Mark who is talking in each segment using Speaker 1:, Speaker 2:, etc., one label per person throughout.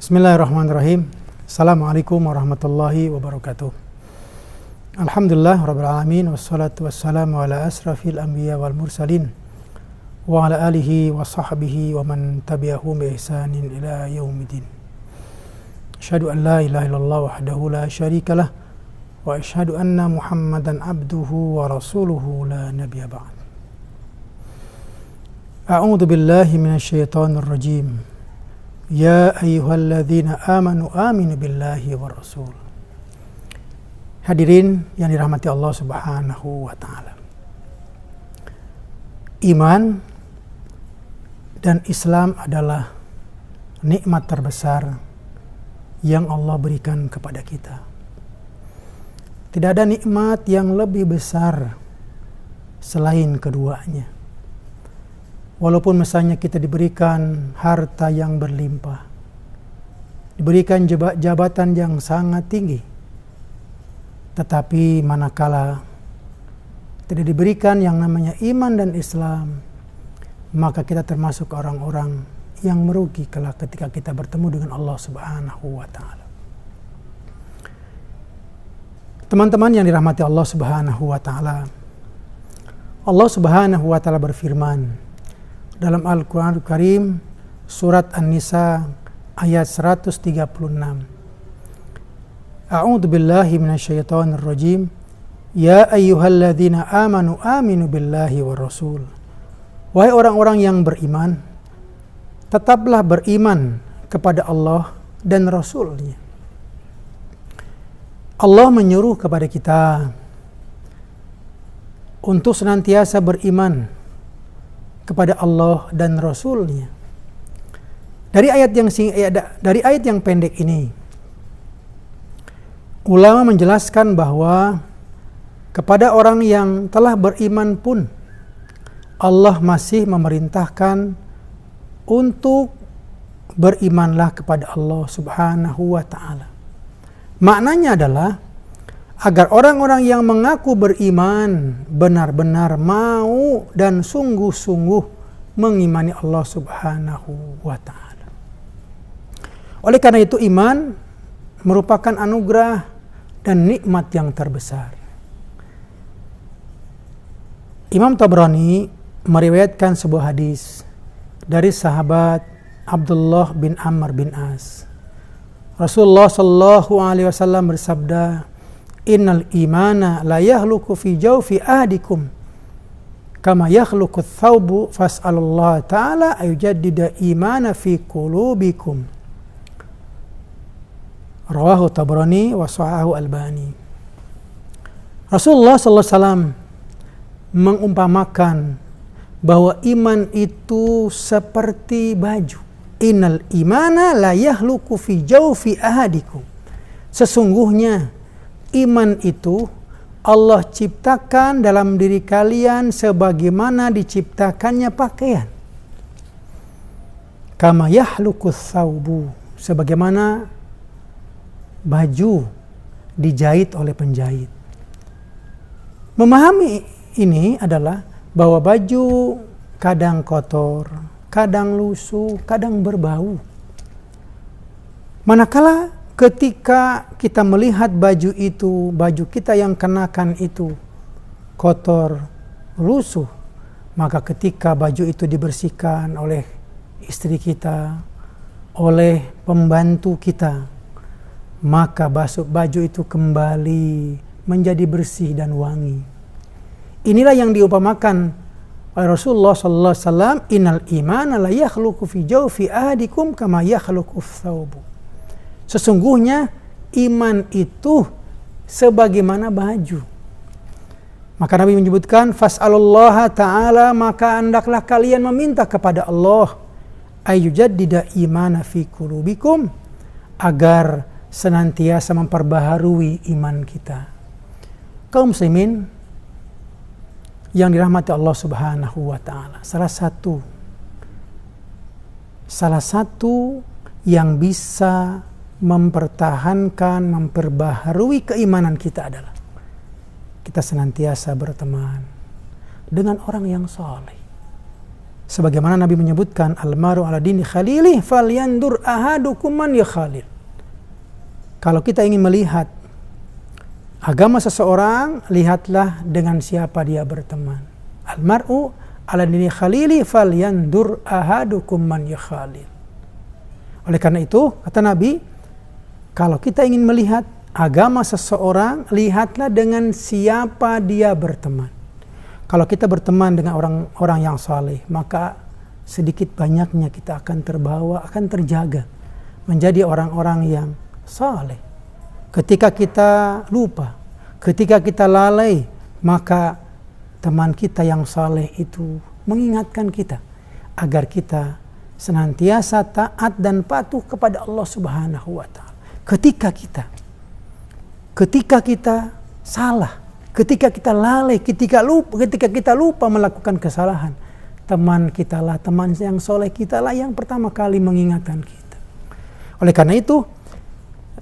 Speaker 1: Bismillahirrahmanirrahim. Assalamualaikum warahmatullahi wabarakatuh. Alhamdulillah rabbil alamin, wassalatu wassalamu ala asrafil anbiya wal mursalin wa ala alihi wa sahbihi wa man tabi'ahum bi ihsanin ila yaumiddin. Asyhadu an la ilaha illallah wahdahu la syarikalah wa asyhadu anna Muhammadan abduhu wa rasuluhu la nabiyya ba'd. A'udzu billahi minasyaitonir rajim. Ya ayyuhalladzina amanu aminu billahi wa rasul. Hadirin yang dirahmati Allah Subhanahu wa taala. Iman dan Islam adalah nikmat terbesar yang Allah berikan kepada kita. Tidak ada nikmat yang lebih besar selain keduanya. Walaupun misalnya kita diberikan harta yang berlimpah, diberikan jabatan yang sangat tinggi, tetapi manakala tidak diberikan yang namanya iman dan Islam, maka kita termasuk orang-orang yang merugi kelak ketika kita bertemu dengan Allah Subhanahu wa taala. Teman-teman yang dirahmati Allah Subhanahu wa taala, Allah Subhanahu wa taala berfirman dalam Al-Quran Karim surat An-Nisa ayat 136. A'udzu billahi minasyaitonir rajim. Ya ayyuhalladzina amanu aminu billahi war rasul. Wahai orang-orang yang beriman, tetaplah beriman kepada Allah dan Rasul-Nya. Allah menyuruh kepada kita untuk senantiasa beriman kepada Allah dan Rasul-Nya. Dari ayat yang pendek ini, ulama menjelaskan bahwa kepada orang yang telah beriman pun Allah masih memerintahkan untuk berimanlah kepada Allah Subhanahu wa taala. Maknanya adalah agar orang-orang yang mengaku beriman benar-benar mau dan sungguh-sungguh mengimani Allah Subhanahu wa ta'ala. Oleh karena itu iman merupakan anugerah dan nikmat yang terbesar. Imam Tabrani meriwayatkan sebuah hadis dari sahabat Abdullah bin Amr bin As. Rasulullah sallallahu alaihi wasallam bersabda, Innal imana la yahluku fi jawfi ahadikum kama yakhluku thawbu fas'alullah ta'ala ayujaddida imana fi qulubikum. Rawahu Tabrani wa sahahu Albani. Rasulullah sallallahu alaihi wasallam mengumpamakan bahwa iman itu seperti baju. Innal imana la yahluku fi jawfi ahadikum. Sesungguhnya iman itu Allah ciptakan dalam diri kalian sebagaimana diciptakannya pakaian. Kama yahlukus thawbu, sebagaimana baju dijahit oleh penjahit. Memahami ini adalah bahwa baju kadang kotor, kadang lusuh, kadang berbau. Manakala ketika kita melihat baju itu, baju kita yang kenakan itu kotor, lusuh, maka ketika baju itu dibersihkan oleh istri kita, oleh pembantu kita, maka baju itu kembali menjadi bersih dan wangi. Inilah yang diumpamakan oleh Rasulullah sallallahu alaihi wasallam, innal imana la yakhluqu fi jawfi ahadikum kama yakhluqu thawbu. Sesungguhnya iman itu sebagaimana baju. Maka Nabi menyebutkan fas'alullaha ta'ala, maka hendaklah kalian meminta kepada Allah ayyujaddida imana fi qulubikum, agar senantiasa memperbaharui iman kita. Kaum muslimin yang dirahmati Allah Subhanahu wa taala, salah satu yang bisa mempertahankan, memperbaharui keimanan kita adalah kita senantiasa berteman dengan orang yang saleh. Sebagaimana Nabi menyebutkan, al-maru ala dini khalilih falyandur ahadukum man yakhalil. Kalau kita ingin melihat agama seseorang, lihatlah dengan siapa dia berteman. Al-mar'u ala dini khalili falyandur ahadukum man yakhalil. Oleh karena itu, kata Nabi, kalau kita ingin melihat agama seseorang, lihatlah dengan siapa dia berteman. Kalau kita berteman dengan orang-orang yang saleh, maka sedikit banyaknya kita akan terbawa, akan terjaga menjadi orang-orang yang saleh. Ketika kita lupa, ketika kita lalai, maka teman kita yang saleh itu mengingatkan kita agar kita senantiasa taat dan patuh kepada Allah Subhanahu wa taala. Ketika kita salah, ketika kita lalai, ketika kita lupa melakukan kesalahan, teman kitalah, teman yang soleh kitalah yang pertama kali mengingatkan kita. Oleh karena itu,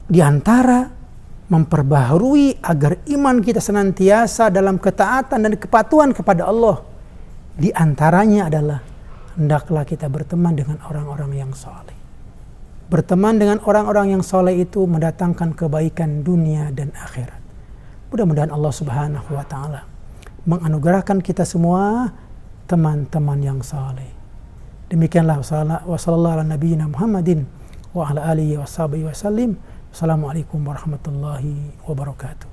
Speaker 1: di antara memperbaharui agar iman kita senantiasa dalam ketaatan dan kepatuhan kepada Allah, di antaranya adalah hendaklah kita berteman dengan orang-orang yang soleh. Berteman dengan orang-orang yang soleh itu mendatangkan kebaikan dunia dan akhirat. Mudah-mudahan Allah Subhanahu wa taala menganugerahkan kita semua teman-teman yang saleh. Demikianlah wa sallallahu ala nabiyyina Muhammadin wa ala alihi wa sahbihi wa sallim. Assalamualaikum warahmatullahi wabarakatuh.